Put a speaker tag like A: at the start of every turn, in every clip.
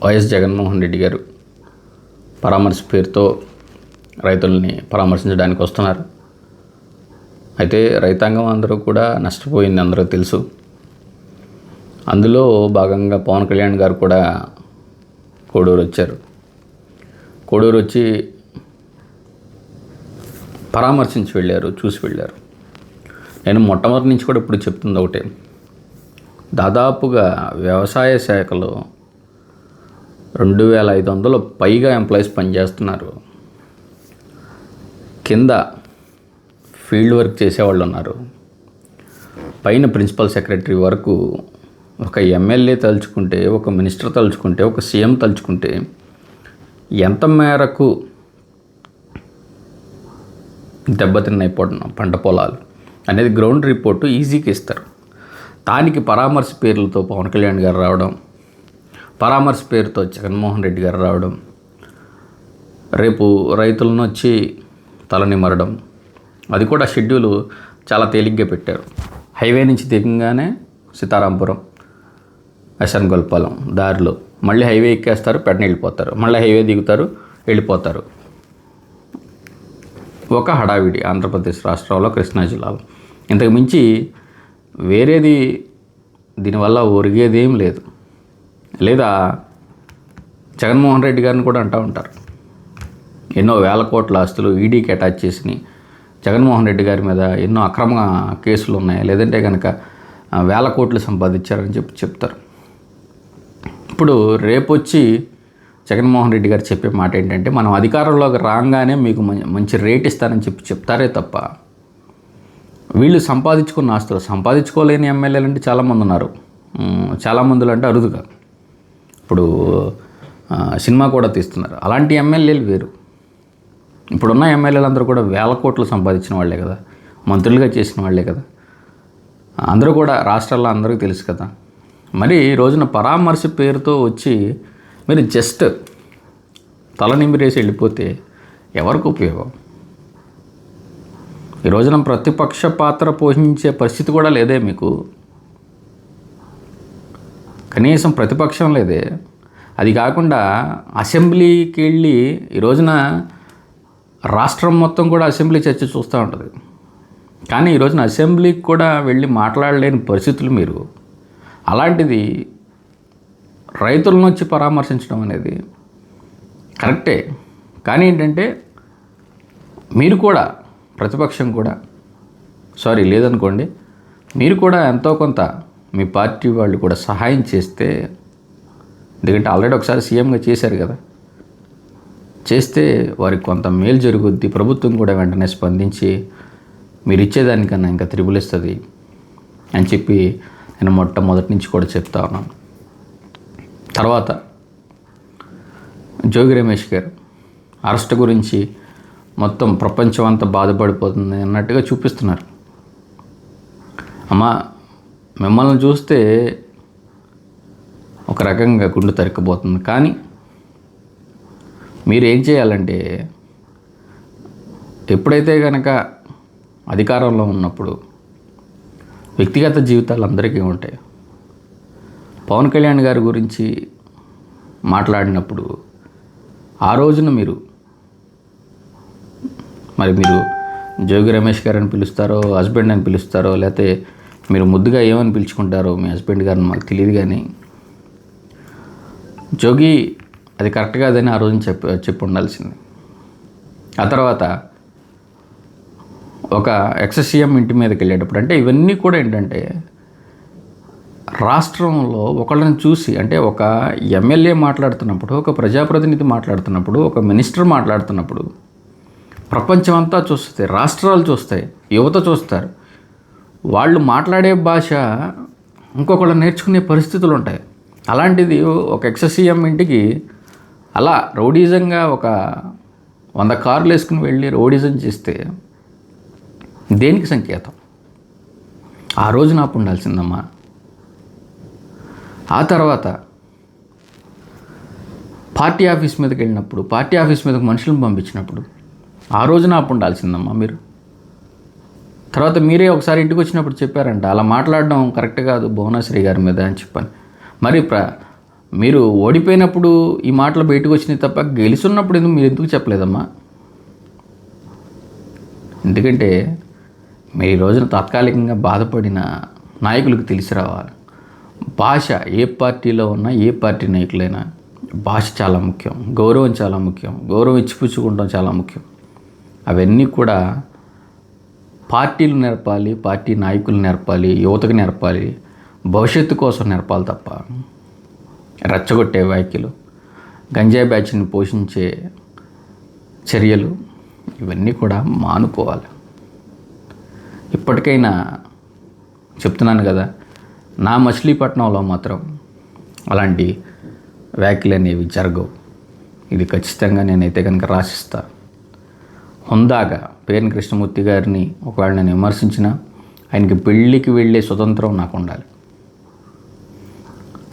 A: YS Jaganmohan Reddy గారు పరామర్శ పేరుతో రైతుల్ని పరామర్శించడానికి వస్తున్నారు. అయితే రైతాంగం అందరూ కూడా నష్టపోయింది అందరూ తెలుసు. అందులో భాగంగా పవన్ కళ్యాణ్ గారు కూడా కోడూరు వచ్చారు. కోడూరు వచ్చి పరామర్శించి వెళ్ళారు, చూసి వెళ్ళారు. నేను మొట్టమొదటి నుంచి కూడా ఇప్పుడు చెప్తుంది ఒకటే, దాదాపుగా వ్యవసాయ శాఖలో 2500 పైగా ఎంప్లాయీస్ పనిచేస్తున్నారు. కింద ఫీల్డ్ వర్క్ చేసేవాళ్ళు ఉన్నారు. పైన ప్రిన్సిపల్ సెక్రటరీ వరకు ఒక ఎమ్మెల్యే తలుచుకుంటే, ఒక మినిస్టర్ తలుచుకుంటే, ఒక సీఎం తలుచుకుంటే ఎంత మేరకు దెబ్బతిన్నాయి పంట పొలాలు అనేది గ్రౌండ్ రిపోర్టు ఈజీగా ఇస్తారు. దానికి పరామర్శ పేర్లతో పవన్ కళ్యాణ్ గారు రావడం, పరామర్శ పేరుతో జగన్మోహన్ రెడ్డి గారు రావడం, రేపు రైతులను వచ్చి తలనిమరడం, అది కూడా షెడ్యూలు చాలా తేలిగ్గా పెట్టారు. హైవే నుంచి దిగంగానే సీతారాంపురం, ఎస్ఎన్-గొల్పాలెం దారిలో మళ్ళీ హైవే ఎక్కేస్తారు, పెడన వెళ్ళిపోతారు, మళ్ళీ హైవే దిగుతారు, వెళ్ళిపోతారు. ఒక హడావిడి ఆంధ్రప్రదేశ్ రాష్ట్రంలో, కృష్ణా జిల్లాలో. ఇంతకు మించి వేరేది దీనివల్ల ఒరిగేదేం లేదు. లేదా జగన్మోహన్ రెడ్డి గారిని కూడా అంటూ ఉంటారు, ఎన్నో వేల కోట్ల ఆస్తులు ఈడీకి అటాచ్ చేసి జగన్మోహన్ రెడ్డి గారి మీద ఎన్నో అక్రమ కేసులు ఉన్నాయి, లేదంటే కనుక వేల కోట్లు సంపాదించారని చెప్తారు. ఇప్పుడు రేపు వచ్చి జగన్మోహన్ రెడ్డి గారు చెప్పే మాట ఏంటంటే, మనం అధికారంలోకి రాగానే మీకు మంచి రేట్ ఇస్తానని చెప్తారే తప్ప, వీళ్ళు సంపాదించుకున్న ఆస్తులు సంపాదించుకోలేని ఎమ్మెల్యేలు అంటే చాలామంది ఉన్నారు. చాలామందిలో అంటే అరుదుగా ఇప్పుడు సినిమా కూడా తీస్తున్నారు. అలాంటి ఎమ్మెల్యేలు వేరు. ఇప్పుడున్న ఎమ్మెల్యేలు అందరూ కూడా వేల కోట్లు సంపాదించిన వాళ్ళే కదా, మంత్రులుగా చేసిన వాళ్ళే కదా, అందరూ కూడా రాష్ట్రాల్లో అందరికీ తెలుసు కదా. మరి ఈ రోజున పరామర్శ పేరుతో వచ్చి మీరు జస్ట్ తల నిమిరేసి వెళ్ళిపోతే ఎవరికి ఉపయోగం? ఈ రోజున ప్రతిపక్ష పాత్ర పోషించే పరిస్థితి కూడా లేదే మీకు. కనీసం ప్రతిపక్షం లేదే. అది కాకుండా అసెంబ్లీకి వెళ్ళి ఈ రోజున రాష్ట్రం మొత్తం కూడా అసెంబ్లీ చర్చ చూస్తూ ఉంటుంది. కానీ ఈ రోజున అసెంబ్లీకి కూడా వెళ్ళి మాట్లాడలేని పరిస్థితులు మీరు. అలాంటిది రైతులను వచ్చి పరామర్శించడం అనేది కరెక్టే. కానీ ఏంటంటే మీరు కూడా, ప్రతిపక్షం కూడా, లేదనుకోండి, మీరు కూడా ఎంతో కొంత మీ పార్టీ వాళ్ళు కూడా సహాయం చేస్తే, ఎందుకంటే ఆల్రెడీ ఒకసారి సీఎంగా చేశారు కదా, చేస్తే వారికి కొంత మేలు జరుగుద్ది. ప్రభుత్వం కూడా వెంటనే స్పందించి మీరు ఇచ్చేదానికన్నా ఇంకా త్రిబుల్ ఇస్తుంది అని చెప్పి నేను మొట్టమొదటి నుంచి కూడా చెప్తా ఉన్నాను. తర్వాత జోగి రమేష్ గారు అరెస్ట్ గురించి మొత్తం ప్రపంచం అంతా బాధపడిపోతుంది అన్నట్టుగా చూపిస్తున్నారు. అమ్మా, మిమ్మల్ని చూస్తే ఒక రకంగా గుండె తరిక్కపోతుంది. కానీ మీరు ఏం చేయాలంటే, ఎప్పుడైతే కనుక అధికారంలో ఉన్నప్పుడు వ్యక్తిగత జీవితాలు అందరికీ ఉంటాయి. పవన్ కళ్యాణ్ గారి గురించి మాట్లాడినప్పుడు ఆ రోజున మీరు జోగి రమేష్ గారని పిలుస్తారో, హస్బెండ్ అని పిలుస్తారో, లేకపోతే మీరు ముద్దుగా ఏమని పిలుచుకుంటారో మీ హస్బెండ్ గారిని మాకు తెలియదు. కానీ జోగి అది కరెక్ట్ కాదని ఆ రోజున చెప్పి ఉండాల్సింది. ఆ తర్వాత ఒక ఎక్స్-సీఎం ఇంటి మీదకి వెళ్ళేటప్పుడు, అంటే ఇవన్నీ కూడా ఏంటంటే రాష్ట్రంలో ఒకళ్ళని చూసి, అంటే ఒక ఎమ్మెల్యే మాట్లాడుతున్నప్పుడు, ఒక ప్రజాప్రతినిధి మాట్లాడుతున్నప్పుడు, ఒక మినిస్టర్ మాట్లాడుతున్నప్పుడు ప్రపంచం అంతా చూస్తాయి, రాష్ట్రాలు చూస్తాయి, యువత చూస్తారు. వాళ్ళు మాట్లాడే భాష ఇంకొకళ్ళు నేర్చుకునే పరిస్థితులు ఉంటాయి. అలాంటిది ఒక ఎక్స్-సీఎం ఇంటికి అలా రౌడీజంగా ఒక 100 కార్లు వేసుకుని వెళ్ళి రౌడీజం చేస్తే దేనికి సంకేతం? ఆ రోజు నాకు ఉండాల్సిందమ్మా. ఆ తర్వాత పార్టీ ఆఫీస్ మీదకి వెళ్ళినప్పుడు, పార్టీ ఆఫీస్ మీదకి మనుషులను పంపించినప్పుడు ఆ రోజు నాకు ఉండాల్సిందమ్మా మీరు. తర్వాత మీరే ఒకసారి ఇంటికి వచ్చినప్పుడు చెప్పారంట, అలా మాట్లాడడం కరెక్ట్ కాదు భువనేశ్వరి గారి మీద అని చెప్పాను. మరి మీరు ఓడిపోయినప్పుడు ఈ మాటలు బయటకు వచ్చినాయి తప్ప గెలుచున్నప్పుడు మీరు ఎందుకు చెప్పలేదమ్మా? ఎందుకంటే మీరు ఈ రోజున తాత్కాలికంగా బాధపడిన నాయకులకు తెలిసి రావాలి. భాష ఏ పార్టీలో ఉన్నా, ఏ పార్టీ నాయకులైనా భాష చాలా ముఖ్యం, గౌరవం చాలా ముఖ్యం, గౌరవం ఇచ్చిపుచ్చుకుంటాం చాలా ముఖ్యం. అవన్నీ కూడా పార్టీలు నేర్పాలి, పార్టీ నాయకులు నేర్పాలి, యువతకు నేర్పాలి, భవిష్యత్తు కోసం నేర్పాలి తప్ప రెచ్చగొట్టే వ్యాఖ్యలు, గంజాయి బ్యాచ్ని పోషించే చర్యలు ఇవన్నీ కూడా మానుకోవాలి. ఇప్పటికైనా చెప్తున్నాను కదా, నా మచిలీపట్నంలో మాత్రం అలాంటి వ్యాఖ్యలు అనేవి జరగవు. ఇది ఖచ్చితంగా నేనైతే కనుక రాసిస్తా. హుందాగా పేర్ని కృష్ణమూర్తి గారిని ఒకవేళ నేను విమర్శించినా ఆయనకి పెళ్ళికి వెళ్ళే స్వతంత్రం నాకు ఉండాలి.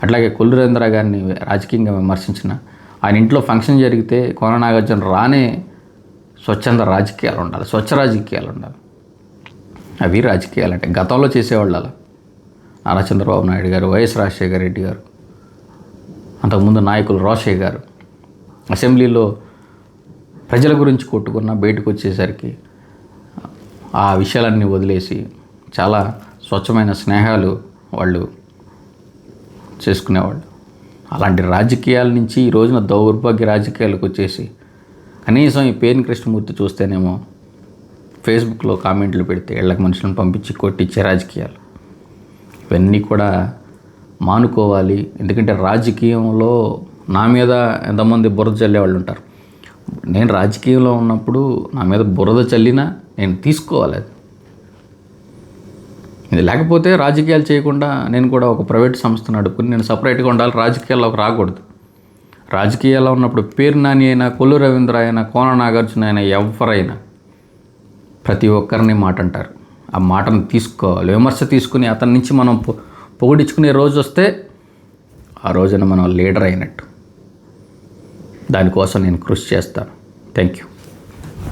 A: అట్లాగే కొల్లు రవీంద్ర గారిని రాజకీయంగా విమర్శించిన, ఆయన ఇంట్లో ఫంక్షన్ జరిగితే కోన నాగార్జున రానే స్వచ్ఛంద రాజకీయాలు ఉండాలి, స్వచ్ఛ రాజకీయాలు ఉండాలి. అవి రాజకీయాలు అంటే గతంలో చేసేవాళ్ళు అలా. నారా చంద్రబాబు నాయుడు గారు, వైఎస్ రాజశేఖర రెడ్డి గారు, అంతకుముందు నాయకులు రోషయ్య గారు అసెంబ్లీలో ప్రజల గురించి కొట్టుకున్న బయటకు వచ్చేసరికి ఆ విషయాలన్నీ వదిలేసి చాలా స్వచ్ఛమైన స్నేహాలు వాళ్ళు చేసుకునేవాళ్ళు. అలాంటి రాజకీయాల నుంచి ఈ రోజున దౌర్భాగ్య రాజకీయాలకు వచ్చేసి కనీసం ఈ పేర్ని కృష్ణమూర్తి చూస్తేనేమో ఫేస్బుక్లో కామెంట్లు పెడితే ఇళ్ళకి మనుషులను పంపించి కొట్టించే రాజకీయాలు ఇవన్నీ కూడా మానుకోవాలి. ఎందుకంటే రాజకీయంలో నా మీద ఎంతమంది బురద చల్లేవాళ్ళు ఉంటారు. నేను రాజకీయంలో ఉన్నప్పుడు నా మీద బురద చల్లినా నేను తీసుకోవాలి అది. ఇది లేకపోతే రాజకీయాలు చేయకుండా నేను కూడా ఒక ప్రైవేట్ సంస్థ నడుపుకుని నేను సపరేట్గా ఉండాలి, రాజకీయాల్లోకి రాకూడదు. రాజకీయాల్లో ఉన్నప్పుడు పేరు నాని అయినా, కొల్లు రవీంద్ర అయినా, కోన నాగార్జున అయినా, ఎవరైనా ప్రతి ఒక్కరిని మాట అంటారు. ఆ మాటను తీసుకోవాలి, విమర్శ తీసుకుని అతని నుంచి మనం పొగిడించుకునే రోజు వస్తే ఆ రోజున మనం లీడర్ అయినట్టు. దానికోసం నేను కృషి చేస్తాను. Thank you.